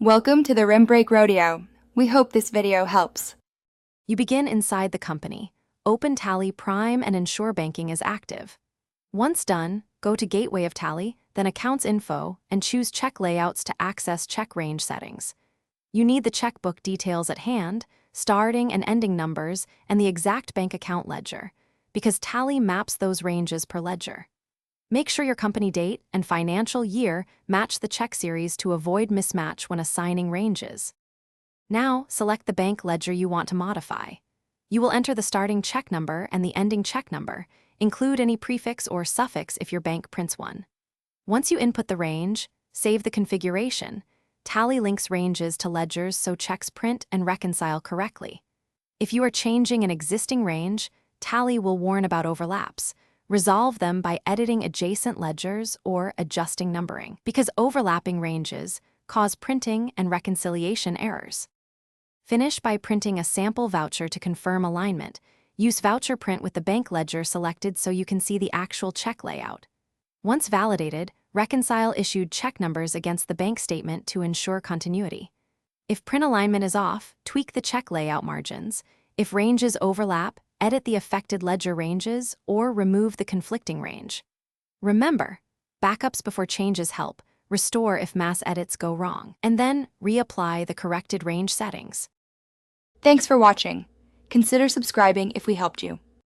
Welcome to the Rim Break Rodeo. We hope this video helps. You begin inside the company. Open Tally Prime and ensure banking is active. Once done, go to Gateway of Tally, then Accounts Info, and choose Check Layouts to access check range settings. You need the checkbook details at hand, starting and ending numbers, and the exact bank account ledger, because Tally maps those ranges per ledger. Make sure your company date and financial year match the check series to avoid mismatch when assigning ranges. Now, select the bank ledger you want to modify. You will enter the starting check number and the ending check number. Include any prefix or suffix if your bank prints one. Once you input the range, save the configuration. Tally links ranges to ledgers so checks print and reconcile correctly. If you are changing an existing range, Tally will warn about overlaps. Resolve them by editing adjacent ledgers or adjusting numbering, because overlapping ranges cause printing and reconciliation errors. Finish by printing a sample voucher to confirm alignment. Use voucher print with the bank ledger selected so you can see the actual check layout. Once validated, reconcile issued check numbers against the bank statement to ensure continuity. If print alignment is off, tweak the check layout margins. If ranges overlap, edit the affected ledger ranges or remove the conflicting range. Remember, backups before changes help. Restore if mass edits go wrong, and then reapply the corrected range settings. Thanks for watching. Consider subscribing if we helped you.